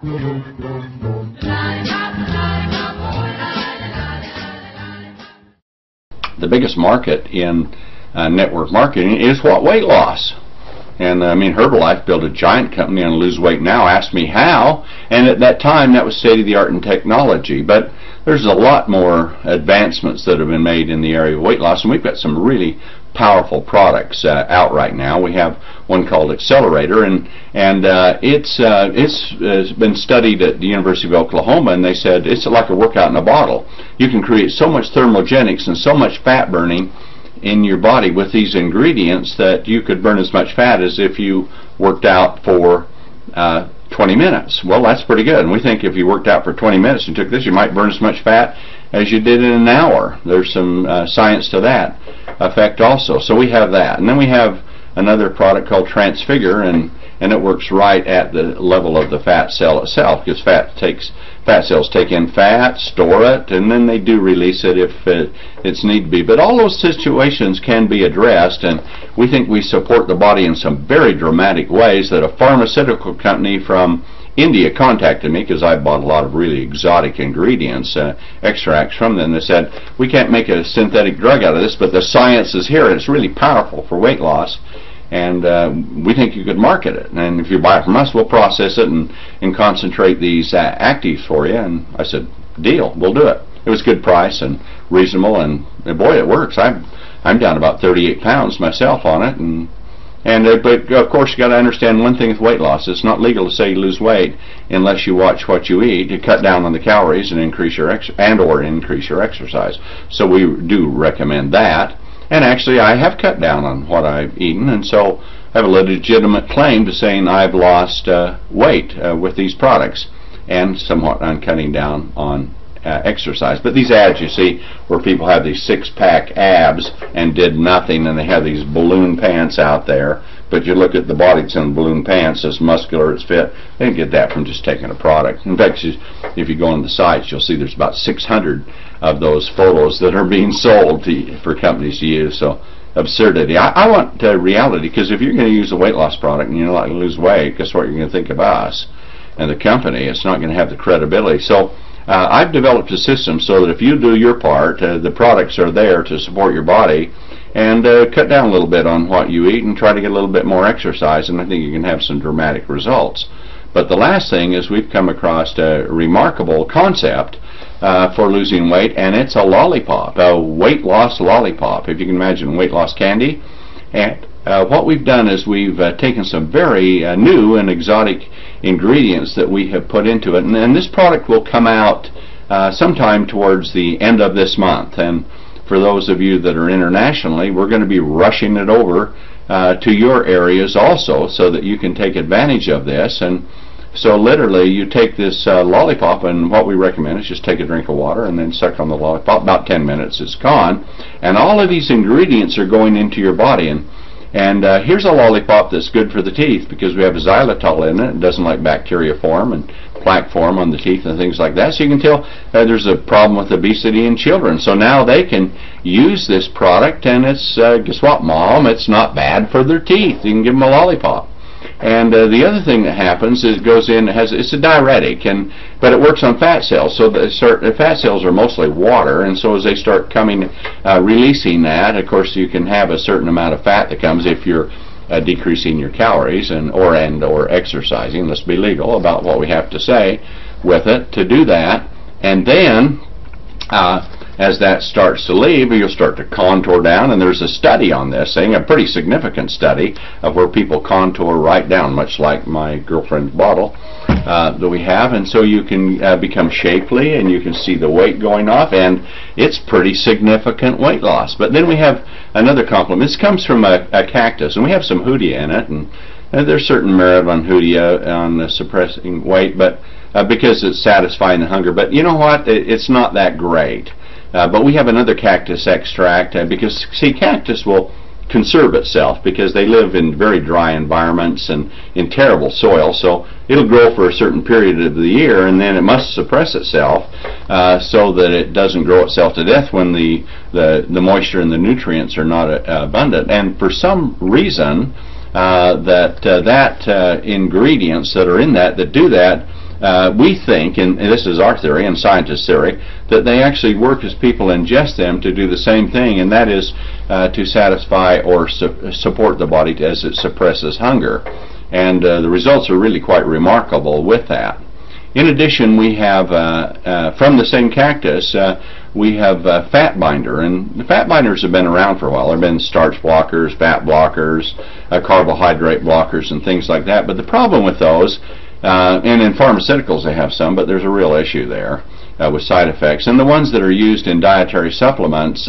The biggest market in network marketing is what? Weight loss. And I mean, Herbalife built a giant company on Lose Weight Now, asked me how, and at that time that was state-of-the-art in technology. But there's a lot more advancements that have been made in the area of weight loss, and we've got some really powerful products out right now. We have one called Accelerator, and it's been studied at the University of Oklahoma, and they said it's like a workout in a bottle. You can create so much thermogenics and so much fat burning in your body with these ingredients that you could burn as much fat as if you worked out for 20 minutes. Well, that's pretty good. And we think if you worked out for 20 minutes and took this, you might burn as much fat as you did in an hour. There's some science to that effect also. So we have that. And then we have another product called Transfigure, and it works right at the level of the fat cell itself, because fat cells take in fat, store it, and then they do release it if it's need to be. But all those situations can be addressed, and we think we support the body in some very dramatic ways. That a pharmaceutical company from India contacted me because I bought a lot of really exotic ingredients, extracts from them. They said, we can't make a synthetic drug out of this, but the science is here and it's really powerful for weight loss, and we think you could market it. And if you buy it from us, we'll process it and concentrate these actives for you. And I said, deal, we'll do it. It was a good price and reasonable, and boy, it works. I'm down about 38 pounds myself on it, but of course you got to understand one thing with weight loss: it's not legal to say you lose weight unless you watch what you eat, to cut down on the calories and increase your increase your exercise. So we do recommend that. And actually, I have cut down on what I've eaten, and so I have a legitimate claim to saying I've lost weight with these products, and somewhat on cutting down on exercise. But these ads you see where people have these six-pack abs and did nothing, and they have these balloon pants out there, but you look at the body that's in the balloon pants, it's muscular, it's fit. They didn't get that from just taking a product. In fact, if you go on the sites, you'll see there's about 600 of those photos that are being sold for companies to use. So absurdity. I want reality, because if you're going to use a weight loss product and you're not going to lose weight, guess what you're going to think of us and the company? It's not going to have the credibility. So I've developed a system so that if you do your part, the products are there to support your body, and cut down a little bit on what you eat and try to get a little bit more exercise, and I think you can have some dramatic results. But the last thing is we've come across a remarkable concept for losing weight, and it's a lollipop, a weight loss lollipop, if you can imagine weight loss candy. And what we've done is we've taken some very new and exotic ingredients that we have put into it, and this product will come out sometime towards the end of this month. And for those of you that are internationally, we're going to be rushing it over to your areas also, so that you can take advantage of this. And so literally you take this lollipop, and what we recommend is just take a drink of water and then suck on the lollipop. About 10 minutes it's gone, and all of these ingredients are going into your body. And here's a lollipop that's good for the teeth, because we have xylitol in it. It doesn't like bacteria form and plaque form on the teeth and things like that. So you can tell there's a problem with obesity in children. So now they can use this product, and it's, guess what, Mom? It's not bad for their teeth. You can give them a lollipop. And the other thing that happens is it goes in, it's a diuretic, but it works on fat cells. So the fat cells are mostly water, and so as they start coming, releasing that, of course you can have a certain amount of fat that comes if you're decreasing your calories or exercising. Let's be legal about what we have to say with it to do that. And then as that starts to leave, you'll start to contour down, and there's a study on this thing, a pretty significant study of where people contour right down, much like my girlfriend's bottle that we have, and so you can become shapely, and you can see the weight going off, and it's pretty significant weight loss. But then we have another complement. This comes from a cactus, and we have some hoodia in it, and there's certain merit on hoodia on suppressing weight, but because it's satisfying the hunger. But you know what? It's not that great. But we have another cactus extract, because, see, cactus will conserve itself because they live in very dry environments and in terrible soil, so it'll grow for a certain period of the year, and then it must suppress itself so that it doesn't grow itself to death when the moisture and the nutrients are not abundant. And for some reason ingredients that are in that do that we think, and this is our theory and scientists' theory, that they actually work as people ingest them to do the same thing, and that is to satisfy or support the body as it suppresses hunger. And the results are really quite remarkable with that. In addition, we have, from the same cactus, we have fat binder, and the fat binders have been around for a while. There have been starch blockers, fat blockers, carbohydrate blockers, and things like that. But the problem with those, and in pharmaceuticals they have some, but there's a real issue there with side effects. And the ones that are used in dietary supplements,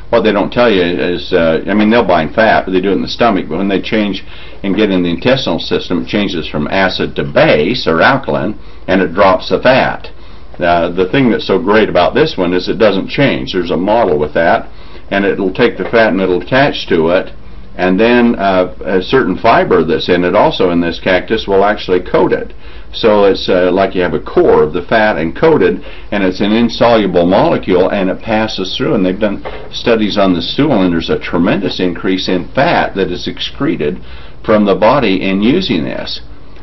what they don't tell you is, I mean, they'll bind fat, but they do it in the stomach. But when they change and get in the intestinal system, it changes from acid to base or alkaline, and it drops the fat. The thing that's so great about this one is it doesn't change. There's a model with that, and it'll take the fat and it'll attach to it, and then a certain fiber that's in it also in this cactus will actually coat it. So it's like you have a core of the fat and coated, and it's an insoluble molecule, and it passes through. And they've done studies on the stool, and there's a tremendous increase in fat that is excreted from the body in using this.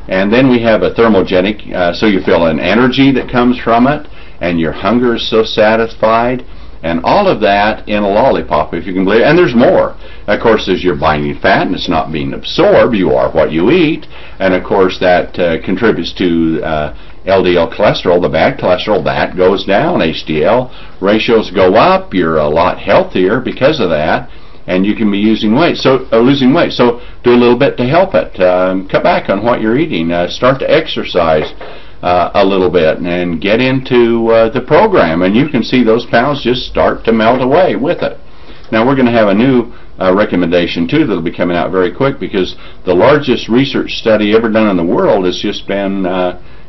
And then we have a thermogenic, so you feel an energy that comes from it, and your hunger is so satisfied, and all of that in a lollipop, if you can believe it. And there's more. Of course, as you're binding fat and it's not being absorbed, you are what you eat, and of course that contributes to LDL cholesterol, the bad cholesterol, that goes down. HDL ratios go up. You're a lot healthier because of that. And you can be losing weight, so do a little bit to help it. Cut back on what you're eating. Start to exercise a little bit and get into the program, and you can see those pounds just start to melt away with it. Now we're going to have a new recommendation too that'll be coming out very quick, because the largest research study ever done in the world has just been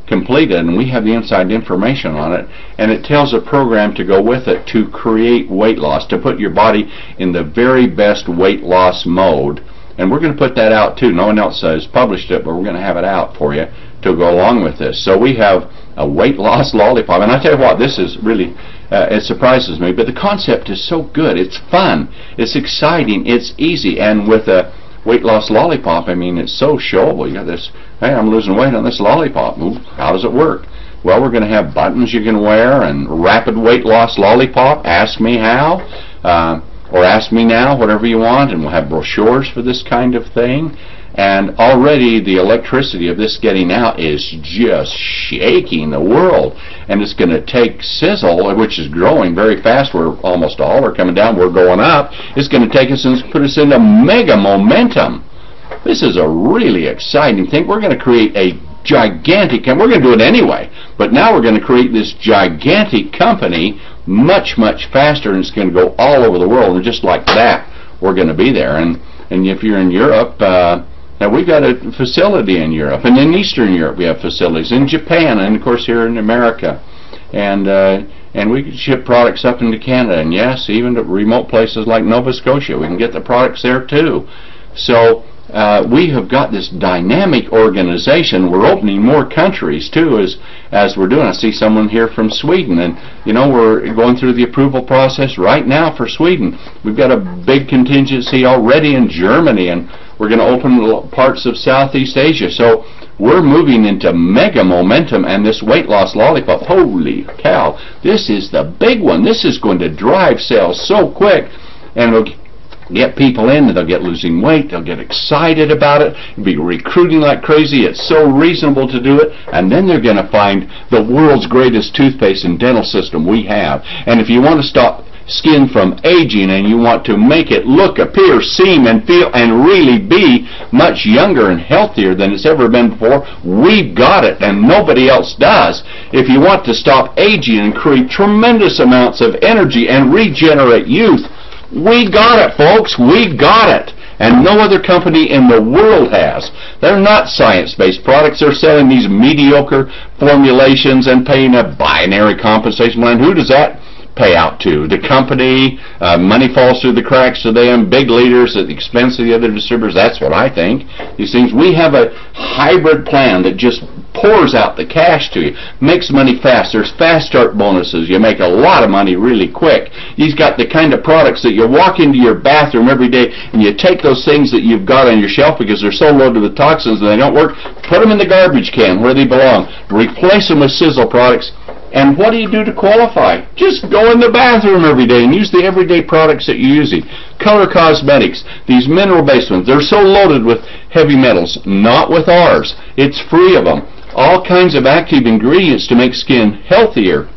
completed, and we have the inside information on it, and it tells a program to go with it to create weight loss, to put your body in the very best weight loss mode. And we're going to put that out too. No one else has published it, but we're going to have it out for you to go along with this. So we have a weight loss lollipop, and I tell you what, this is really it surprises me, but the concept is so good. It's fun, it's exciting, it's easy, and with a weight loss lollipop, I mean, it's so showable. You got this, hey, I'm losing weight on this lollipop. Ooh, how does it work? Well, we're going to have buttons you can wear, and rapid weight loss lollipop, ask me how, or ask me now, whatever you want, and we'll have brochures for this kind of thing. And already the electricity of this getting out is just shaking the world. And it's going to take Sisel, which is growing very fast. We're almost all are coming down. We're going up. It's going to take us and put us into mega momentum. This is a really exciting thing. We're going to create a gigantic, and we're going to do it anyway, but now we're going to create this gigantic company much, much faster, and it's going to go all over the world. And just like that, we're going to be there. And if you're in Europe, now we've got a facility in Europe, and in Eastern Europe we have facilities, in Japan, and of course here in America, and we can ship products up into Canada, and yes, even to remote places like Nova Scotia. We can get the products there too. So we have got this dynamic organization. We're opening more countries too as we're doing. I see someone here from Sweden, and you know, we're going through the approval process right now for Sweden. We've got a big contingency already in Germany, and we're going to open parts of Southeast Asia. So we're moving into mega momentum, and this weight loss lollipop, holy cow, this is the big one. This is going to drive sales so quick, and it'll get people in, and they'll get losing weight, they'll get excited about it, be recruiting like crazy. It's so reasonable to do it, and then they're going to find the world's greatest toothpaste and dental system we have. And if you want to stop skin from aging, and you want to make it look, appear, seem, and feel, and really be much younger and healthier than it's ever been before, we've got it, and nobody else does. If you want to stop aging and create tremendous amounts of energy and regenerate youth, we got it, folks. We got it. And no other company in the world has. They're not science-based products. They're selling these mediocre formulations and paying a binary compensation plan. Who does that pay out to? The company. Money falls through the cracks to them. Big leaders at the expense of the other distributors. That's what I think. These things. We have a hybrid plan that just pours out the cash to you, makes money fast. There's fast start bonuses. You make a lot of money really quick. He's got the kind of products that you walk into your bathroom every day and you take those things that you've got on your shelf because they're so loaded with toxins and they don't work, put them in the garbage can where they belong, replace them with Sisel products. And what do you do to qualify? Just go in the bathroom every day and use the everyday products that you're using. Color Cosmetics, these mineral-based ones, they're so loaded with heavy metals. Not with ours. It's free of them. All kinds of active ingredients to make skin healthier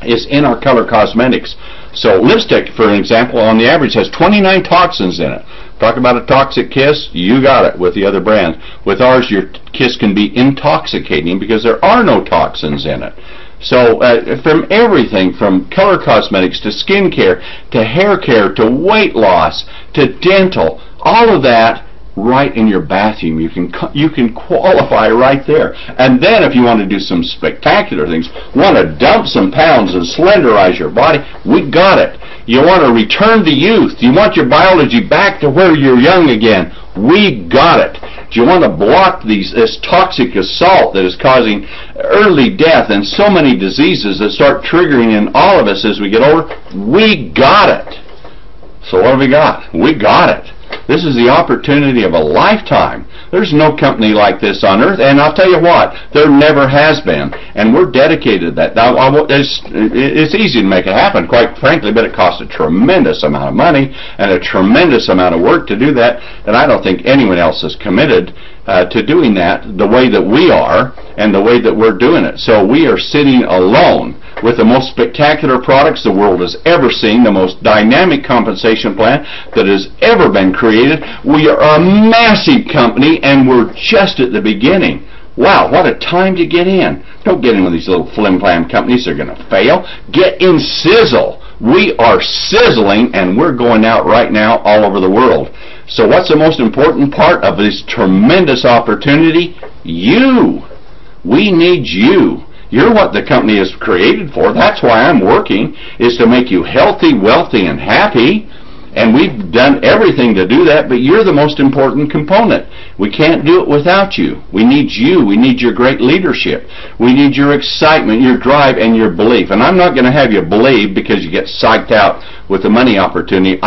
is in our Color Cosmetics. So lipstick, for example, on the average has 29 toxins in it. Talk about a toxic kiss, you got it with the other brands. With ours, your kiss can be intoxicating because there are no toxins in it. So from everything from color cosmetics to skin care to hair care to weight loss to dental, all of that right in your bathroom. You can qualify right there. And then if you want to do some spectacular things, want to dump some pounds and slenderize your body, we got it. You want to return to youth. You want your biology back to where you're young again. We got it. Do you want to block this toxic assault that is causing early death and so many diseases that start triggering in all of us as we get older? We got it. So what have we got? We got it. This is the opportunity of a lifetime. There's no company like this on earth, and I'll tell you what, there never has been, and we're dedicated to that. Now, it's easy to make it happen, quite frankly, but it costs a tremendous amount of money and a tremendous amount of work to do that, and I don't think anyone else is committed to doing that the way that we are and the way that we're doing it. So we are sitting alone with the most spectacular products the world has ever seen, the most dynamic compensation plan that has ever been created. We are a massive company, and we're just at the beginning. Wow, what a time to get in. Don't get in with these little flim-flam companies. They're going to fail. Get in Sisel. We are sizzling, and we're going out right now all over the world. So what's the most important part of this tremendous opportunity? You. We need you. You're what the company is created for. That's why I'm working, is to make you healthy, wealthy, and happy. And we've done everything to do that, but you're the most important component. We can't do it without you. We need you. We need your great leadership. We need your excitement, your drive, and your belief. And I'm not going to have you believe because you get psyched out with the money opportunity.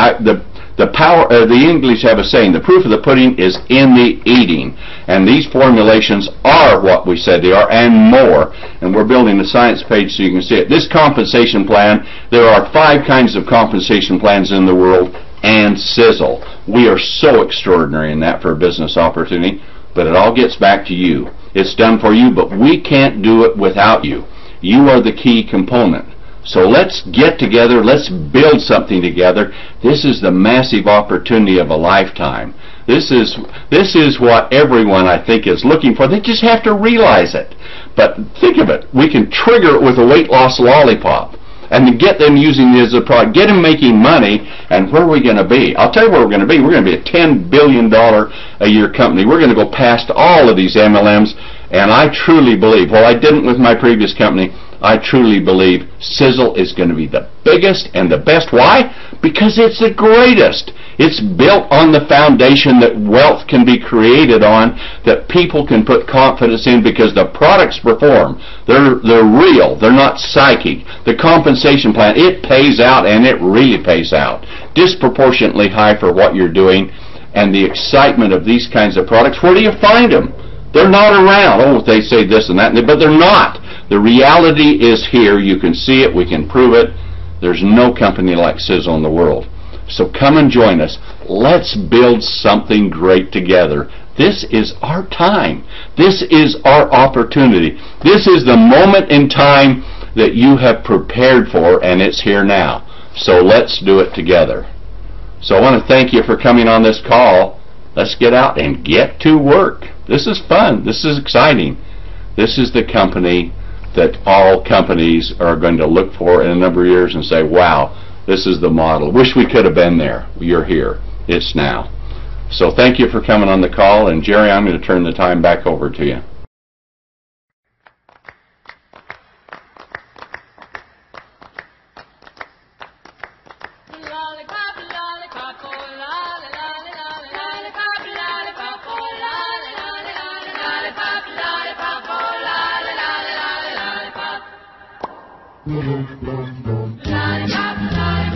The English have a saying, the proof of the pudding is in the eating. And these formulations are what we said they are and more. And we're building a science page so you can see it. This compensation plan, there are 5 kinds of compensation plans in the world, and Sisel. We are so extraordinary in that for a business opportunity, but it all gets back to you. It's done for you, but we can't do it without you. You are the key component. So let's get together, let's build something together. This is the massive opportunity of a lifetime. This is what everyone, I think, is looking for. They just have to realize it. But think of it. We can trigger it with a weight loss lollipop and to get them using it as a product, get them making money, and where are we going to be? I'll tell you where we're going to be. We're going to be a $10 billion a year company. We're going to go past all of these MLMs, and I truly believe, well, I didn't with my previous company, I truly believe Sisel is going to be the biggest and the best. Why? Because it's the greatest. It's built on the foundation that wealth can be created on, that people can put confidence in because the products perform. They're real. They're not psychic. The compensation plan, it pays out, and it really pays out. Disproportionately high for what you're doing, and the excitement of these kinds of products. Where do you find them? They're not around. Oh, they say this and that, but they're not. The reality is here. You can see it. We can prove it. There's no company like Sisel in the world. So come and join us. Let's build something great together. This is our time. This is our opportunity. This is the moment in time that you have prepared for, and it's here now. So let's do it together. So I want to thank you for coming on this call. Let's get out and get to work. This is fun. This is exciting. This is the company that all companies are going to look for in a number of years and say, wow, this is the model. Wish we could have been there. You're here. It's now. So thank you for coming on the call. And Jerry, I'm going to turn the time back over to you. Lollipop, lollipop, oh, lollipop, lollipop, oh, Lollipop, lollipop.